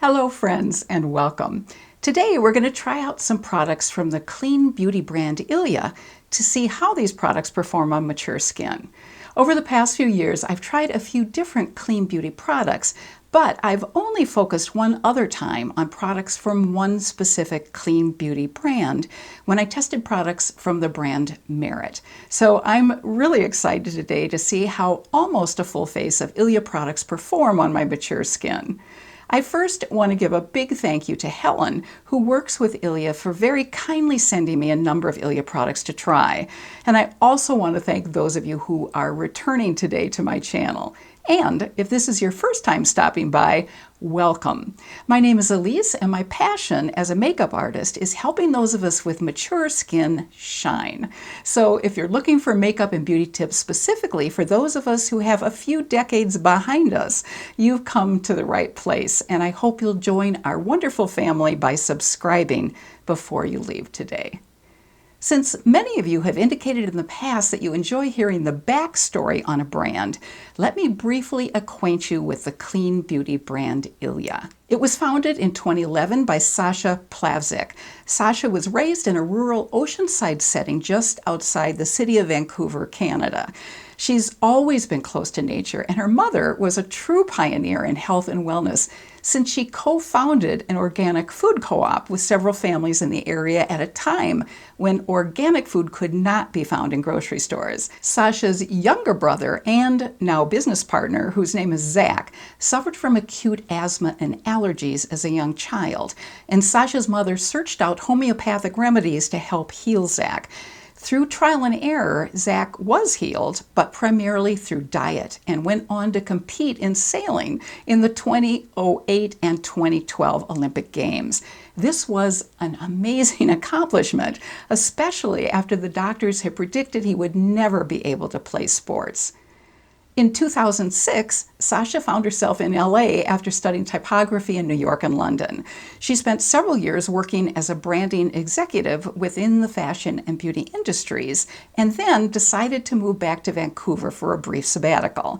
Hello friends and welcome. Today we're going to try out some products from the clean beauty brand Ilia to see how these products perform on mature skin. Over the past few years I've tried a few different clean beauty products, but I've only focused one other time on products from one specific clean beauty brand when I tested products from the brand Merit. So I'm really excited today to see how almost a full face of Ilia products perform on my mature skin. I first want to give a big thank you to Helen, who works with Ilia, for very kindly sending me a number of Ilia products to try. And I also want to thank those of you who are returning today to my channel. And if this is your first time stopping by, welcome. My name is Elise, and my passion as a makeup artist is helping those of us with mature skin shine. So if you're looking for makeup and beauty tips specifically for those of us who have a few decades behind us, you've come to the right place, and I hope you'll join our wonderful family by subscribing before you leave today. Since many of you have indicated in the past that you enjoy hearing the backstory on a brand, let me briefly acquaint you with the clean beauty brand Ilia. It was founded in 2011 by Sasha Plavsic. Sasha was raised in a rural oceanside setting just outside the city of Vancouver, Canada. She's always been close to nature, and her mother was a true pioneer in health and wellness since she co-founded an organic food co-op with several families in the area at a time when organic food could not be found in grocery stores. Sasha's younger brother and now business partner, whose name is Zach, suffered from acute asthma and allergies as a young child, and Sasha's mother searched out homeopathic remedies to help heal Zach. Through trial and error, Zach was healed, but primarily through diet, and went on to compete in sailing in the 2008 and 2012 Olympic Games. This was an amazing accomplishment, especially after the doctors had predicted he would never be able to play sports. In 2006, Sasha found herself in LA after studying typography in New York and London. She spent several years working as a branding executive within the fashion and beauty industries, and then decided to move back to Vancouver for a brief sabbatical.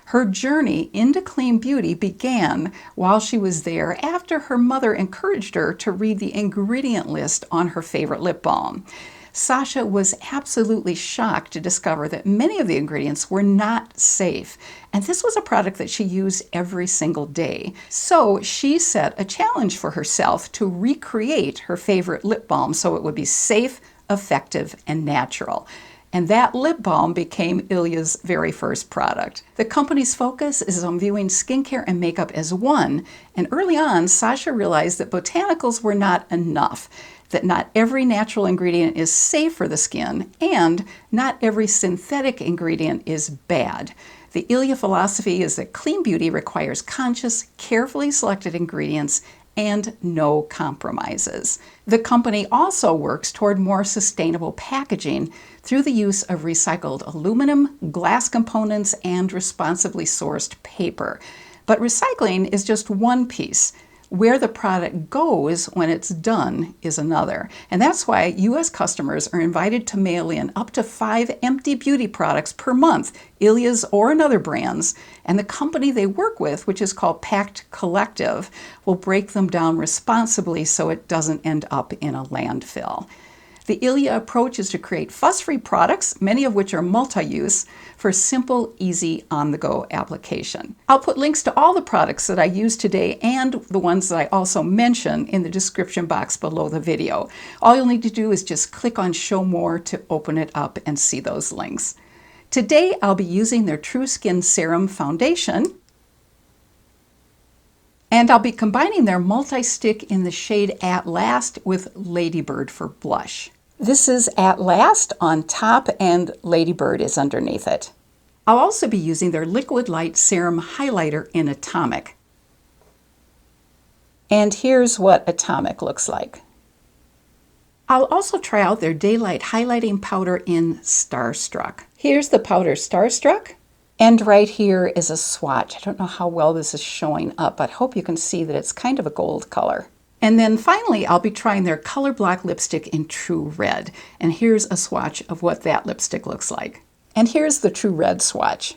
Her journey into clean beauty began while she was there after her mother encouraged her to read the ingredient list on her favorite lip balm. Sasha was absolutely shocked to discover that many of the ingredients were not safe, and this was a product that she used every single day. So she set a challenge for herself to recreate her favorite lip balm so it would be safe, effective, and natural. And that lip balm became Ilia's very first product. The company's focus is on viewing skincare and makeup as one, and early on, Sasha realized that botanicals were not enough, that not every natural ingredient is safe for the skin, and not every synthetic ingredient is bad. The Ilia philosophy is that clean beauty requires conscious, carefully selected ingredients and no compromises. The company also works toward more sustainable packaging through the use of recycled aluminum, glass components, and responsibly sourced paper. But recycling is just one piece. Where the product goes when it's done is another. And that's why U.S. customers are invited to mail in up to 5 empty beauty products per month, Ilia's or another brand's, and the company they work with, which is called Pact Collective, will break them down responsibly so it doesn't end up in a landfill. The Ilia approach is to create fuss-free products, many of which are multi-use, for simple, easy, on-the-go application. I'll put links to all the products that I use today and the ones that I also mention in the description box below the video. All you'll need to do is just click on Show More to open it up and see those links. Today I'll be using their True Skin Serum Foundation, and I'll be combining their multi-stick in the shade At Last with Ladybird for blush. This is At Last on top and Ladybird is underneath it. I'll also be using their Liquid Light Serum Highlighter in Atomic. And here's what Atomic looks like. I'll also try out their Daylight Highlighting Powder in Starstruck. Here's the powder Starstruck. And right here is a swatch. I don't know how well this is showing up, but I hope you can see that it's kind of a gold color. And then finally, I'll be trying their Color Block lipstick in True Red. And here's a swatch of what that lipstick looks like. And here's the True Red swatch.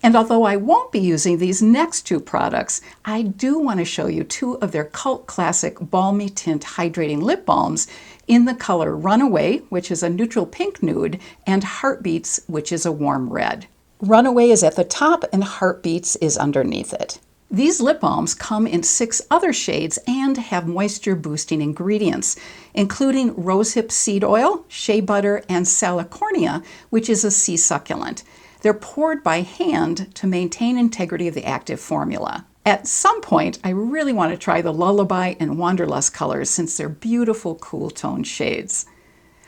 And although I won't be using these next two products, I do want to show you two of their cult classic Balmy Tint Hydrating Lip Balms in the color Runaway, which is a neutral pink nude, and Heartbeats, which is a warm red. Runaway is at the top and Heartbeats is underneath it. These lip balms come in 6 other shades and have moisture boosting ingredients, including rosehip seed oil, shea butter, and salicornia, which is a sea succulent. They're poured by hand to maintain integrity of the active formula. At some point, I really want to try the Lullaby and Wanderlust colors since they're beautiful, cool tone shades.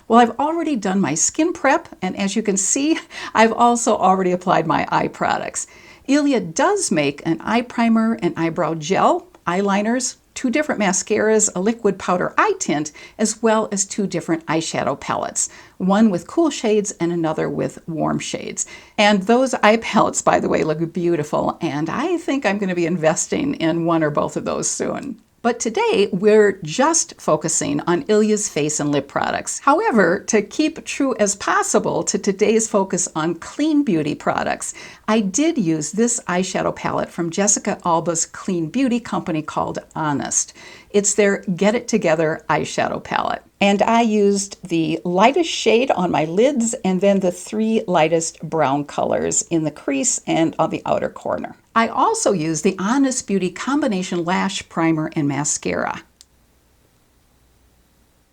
Well, I've already done my skin prep, and as you can see, I've also already applied my eye products. Ilia does make an eye primer, an eyebrow gel, eyeliners, 2 different mascaras, a liquid powder eye tint, as well as 2 different eyeshadow palettes, one with cool shades and another with warm shades. And those eye palettes, by the way, look beautiful, and I think I'm going to be investing in one or both of those soon. But today, we're just focusing on Ilia's face and lip products. However, to keep true as possible to today's focus on clean beauty products, I did use this eyeshadow palette from Jessica Alba's clean beauty company called Honest. It's their Get It Together eyeshadow palette. And I used the lightest shade on my lids and then the 3 lightest brown colors in the crease and on the outer corner. I also used the Honest Beauty Combination Lash Primer and Mascara.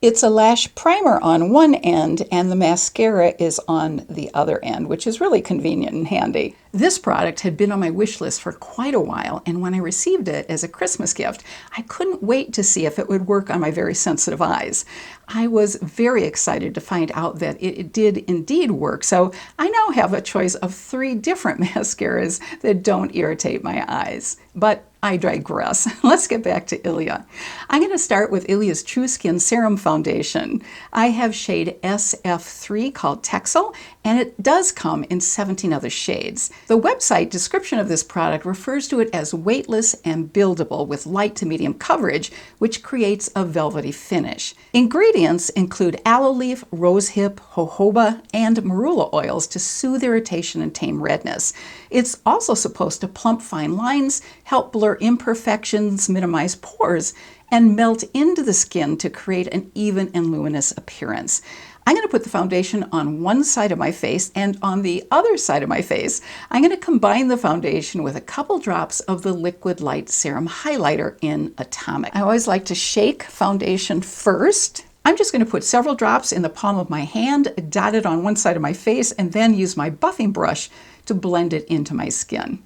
It's a lash primer on one end and the mascara is on the other end, which is really convenient and handy. This product had been on my wish list for quite a while, and when I received it as a Christmas gift, I couldn't wait to see if it would work on my very sensitive eyes. I was very excited to find out that it did indeed work, so I now have a choice of 3 different mascaras that don't irritate my eyes. But I digress. Let's get back to Ilia. I'm going to start with Ilia's True Skin Serum Foundation. I have shade SF3 called Texel, and it does come in 17 other shades. The website description of this product refers to it as weightless and buildable with light to medium coverage, which creates a velvety finish. Ingredients include aloe leaf, rosehip, jojoba, and marula oils to soothe irritation and tame redness. It's also supposed to plump fine lines, help blur imperfections, minimize pores, and melt into the skin to create an even and luminous appearance. I'm going to put the foundation on one side of my face, and on the other side of my face, I'm going to combine the foundation with a couple drops of the Liquid Light Serum Highlighter in Atomic. I always like to shake foundation first. I'm just going to put several drops in the palm of my hand, dot it on one side of my face, and then use my buffing brush to blend it into my skin.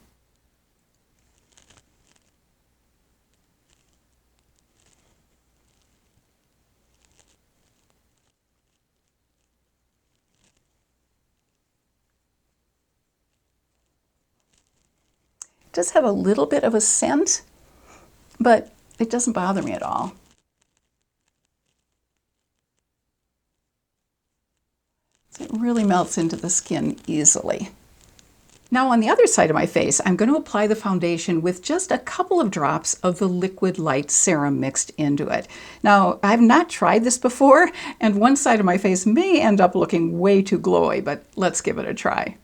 It does have a little bit of a scent, but it doesn't bother me at all. It really melts into the skin easily. Now on the other side of my face, I'm going to apply the foundation with just a couple of drops of the Liquid Light Serum mixed into it. Now, I've not tried this before, and one side of my face may end up looking way too glowy, but let's give it a try.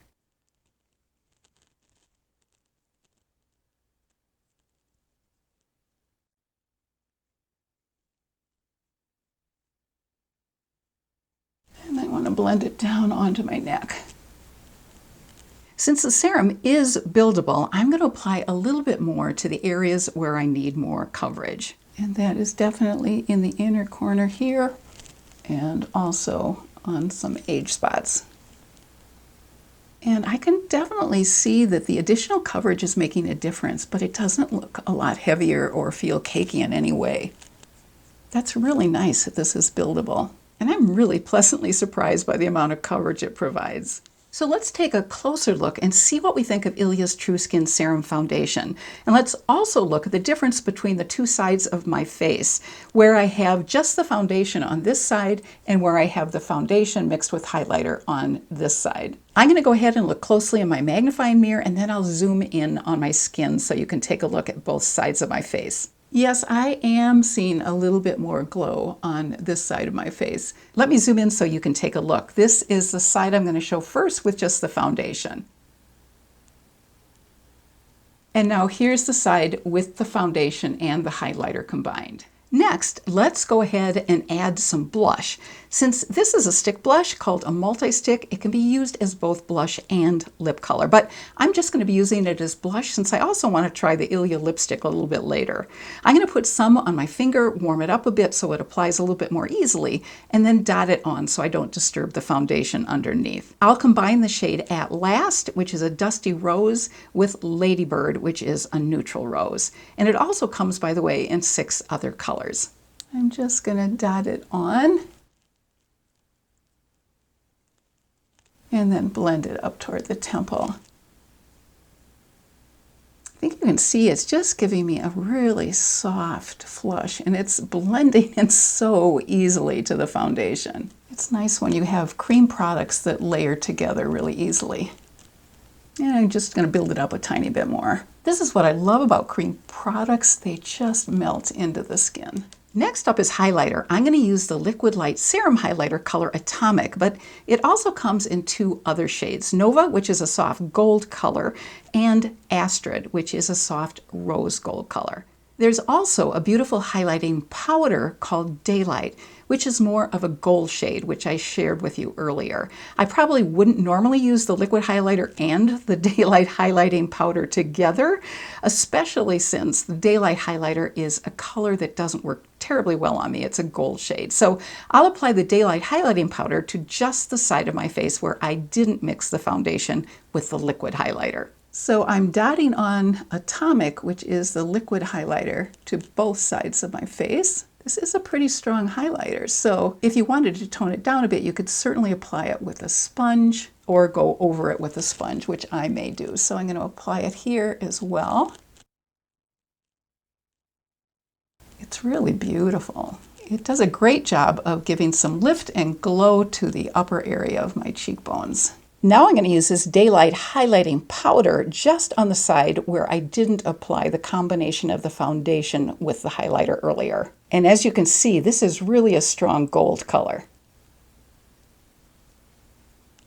And I want to blend it down onto my neck. Since the serum is buildable, I'm going to apply a little bit more to the areas where I need more coverage. And that is definitely in the inner corner here and also on some age spots. And I can definitely see that the additional coverage is making a difference, but it doesn't look a lot heavier or feel cakey in any way. That's really nice that this is buildable. And I'm really pleasantly surprised by the amount of coverage it provides. So let's take a closer look and see what we think of Ilia's True Skin Serum Foundation. And let's also look at the difference between the two sides of my face, where I have just the foundation on this side and where I have the foundation mixed with highlighter on this side. I'm going to go ahead and look closely in my magnifying mirror, and then I'll zoom in on my skin so you can take a look at both sides of my face. Yes, I am seeing a little bit more glow on this side of my face. Let me zoom in so you can take a look. This is the side I'm going to show first with just the foundation. And now here's the side with the foundation and the highlighter combined. Next, let's go ahead and add some blush. Since this is a stick blush called a multi-stick, it can be used as both blush and lip color, but I'm just going to be using it as blush since I also want to try the Ilia lipstick a little bit later. I'm going to put some on my finger, warm it up a bit so it applies a little bit more easily, and then dot it on so I don't disturb the foundation underneath. I'll combine the shade At Last, which is a dusty rose, with Ladybird, which is a neutral rose. And it also comes, by the way, in 6 other colors. I'm just going to dot it on and then blend it up toward the temple. I think you can see it's just giving me a really soft flush, and it's blending in so easily to the foundation. It's nice when you have cream products that layer together really easily. And I'm just going to build it up a tiny bit more. This is what I love about cream products. They just melt into the skin. Next up is highlighter. I'm going to use the Liquid Light Serum Highlighter color Atomic, but it also comes in 2 other shades. Nova, which is a soft gold color, and Astrid, which is a soft rose gold color. There's also a beautiful highlighting powder called Daylight, which is more of a gold shade, which I shared with you earlier. I probably wouldn't normally use the liquid highlighter and the Daylight highlighting powder together, especially since the Daylight highlighter is a color that doesn't work terribly well on me. It's a gold shade. So I'll apply the Daylight highlighting powder to just the side of my face where I didn't mix the foundation with the liquid highlighter. So I'm dotting on Atomic, which is the liquid highlighter, to both sides of my face. This is a pretty strong highlighter, so if you wanted to tone it down a bit, you could certainly apply it with a sponge or go over it with a sponge, which I may do. So I'm going to apply it here as well. It's really beautiful. It does a great job of giving some lift and glow to the upper area of my cheekbones. Now I'm going to use this Daylight highlighting powder just on the side where I didn't apply the combination of the foundation with the highlighter earlier. And as you can see, this is really a strong gold color.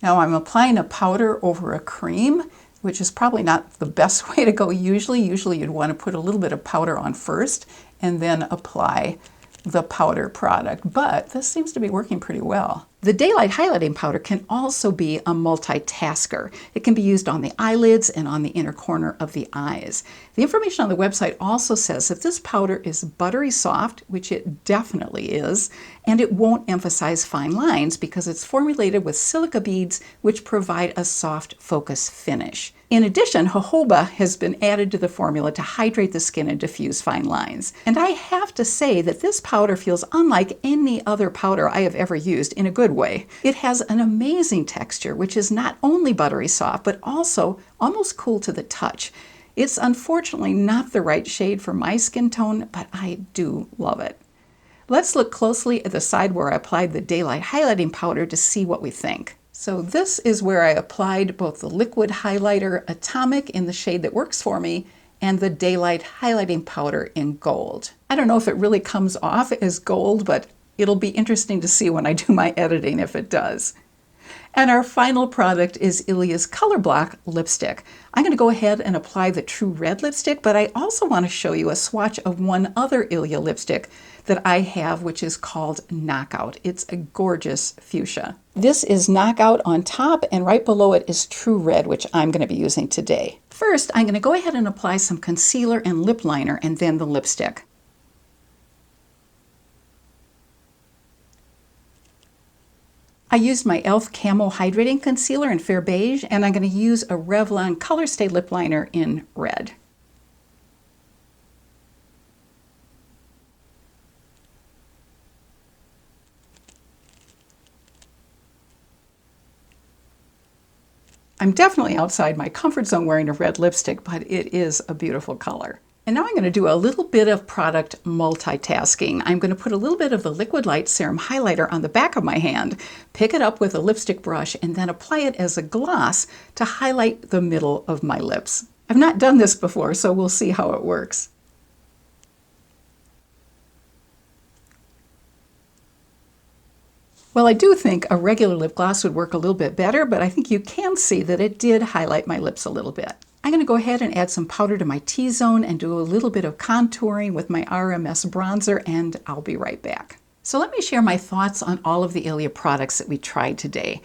Now I'm applying a powder over a cream, which is probably not the best way to go usually. Usually you'd want to put a little bit of powder on first and then apply the powder product, but this seems to be working pretty well. The Daylight highlighting powder can also be a multitasker. It can be used on the eyelids and on the inner corner of the eyes. The information on the website also says that this powder is buttery soft, which it definitely is, and it won't emphasize fine lines because it's formulated with silica beads, which provide a soft focus finish. In addition, jojoba has been added to the formula to hydrate the skin and diffuse fine lines. And I have to say that this powder feels unlike any other powder I have ever used in a good way. It has an amazing texture, which is not only buttery soft, but also almost cool to the touch. It's unfortunately not the right shade for my skin tone, but I do love it. Let's look closely at the side where I applied the Daylight highlighting powder to see what we think. So this is where I applied both the liquid highlighter Atomic in the shade that works for me and the Daylight highlighting powder in gold. I don't know if it really comes off as gold, but it'll be interesting to see when I do my editing if it does. And our final product is Ilia's Color Block lipstick. I'm going to go ahead and apply the True Red lipstick, but I also want to show you a swatch of one other Ilia lipstick that I have, which is called Knockout. It's a gorgeous fuchsia. This is Knockout on top, and right below it is True Red, which I'm going to be using today. First, I'm going to go ahead and apply some concealer and lip liner, and then the lipstick. I used my e.l.f. Camo Hydrating Concealer in Fair Beige, and I'm going to use a Revlon Color Stay Lip Liner in Red. I'm definitely outside my comfort zone wearing a red lipstick, but it is a beautiful color. And now I'm going to do a little bit of product multitasking. I'm going to put a little bit of the Liquid Light Serum Highlighter on the back of my hand, pick it up with a lipstick brush, and then apply it as a gloss to highlight the middle of my lips. I've not done this before, so we'll see how it works. Well, I do think a regular lip gloss would work a little bit better, but I think you can see that it did highlight my lips a little bit. I'm going to go ahead and add some powder to my T-zone and do a little bit of contouring with my RMS bronzer, and I'll be right back. So let me share my thoughts on all of the Ilia products that we tried today.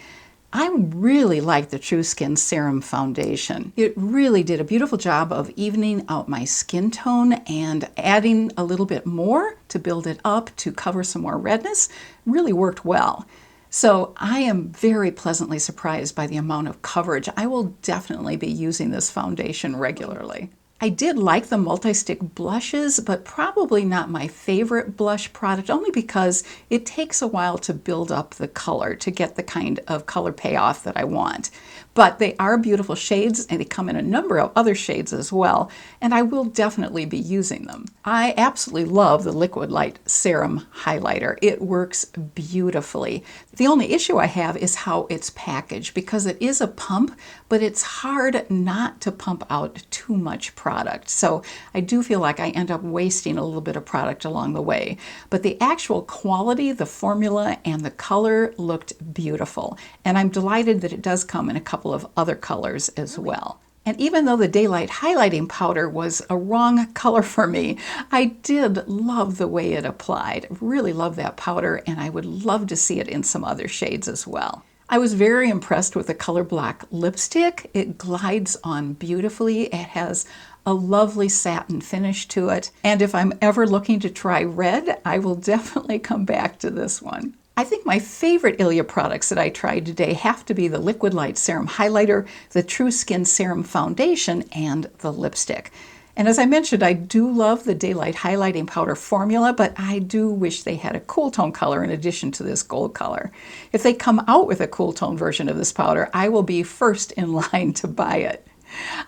I really like the True Skin Serum Foundation. It really did a beautiful job of evening out my skin tone and adding a little bit more to build it up to cover some more redness. Really worked well. So I am very pleasantly surprised by the amount of coverage. I will definitely be using this foundation regularly. I did like the multi-stick blushes, but probably not my favorite blush product, only because it takes a while to build up the color to get the kind of color payoff that I want. But they are beautiful shades, and they come in a number of other shades as well, and I will definitely be using them. I absolutely love the Liquid Light Serum Highlighter. It works beautifully. The only issue I have is how it's packaged, because it is a pump, but it's hard not to pump out too much product. So I do feel like I end up wasting a little bit of product along the way. But the actual quality, the formula, and the color looked beautiful. And I'm delighted that it does come in a couple of other colors as well. And even though the Daylight Highlighting Powder was a wrong color for me, I did love the way it applied. Really love that powder, and I would love to see it in some other shades as well. I was very impressed with the Color Block lipstick. It glides on beautifully. It has a lovely satin finish to it. And if I'm ever looking to try red, I will definitely come back to this one. I think my favorite Ilia products that I tried today have to be the Liquid Light Serum Highlighter, the True Skin Serum Foundation, and the lipstick. And as I mentioned, I do love the Daylight Highlighting Powder formula, but I do wish they had a cool tone color in addition to this gold color. If they come out with a cool tone version of this powder, I will be first in line to buy it.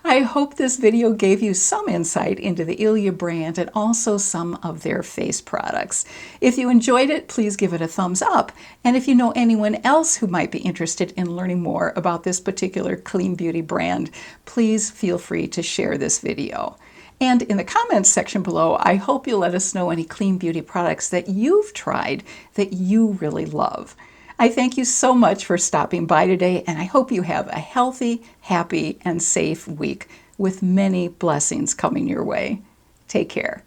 I hope this video gave you some insight into the Ilia brand and also some of their face products. If you enjoyed it, please give it a thumbs up. And if you know anyone else who might be interested in learning more about this particular clean beauty brand, please feel free to share this video. And in the comments section below, I hope you'll let us know any clean beauty products that you've tried that you really love. I thank you so much for stopping by today, and I hope you have a healthy, happy, and safe week with many blessings coming your way. Take care.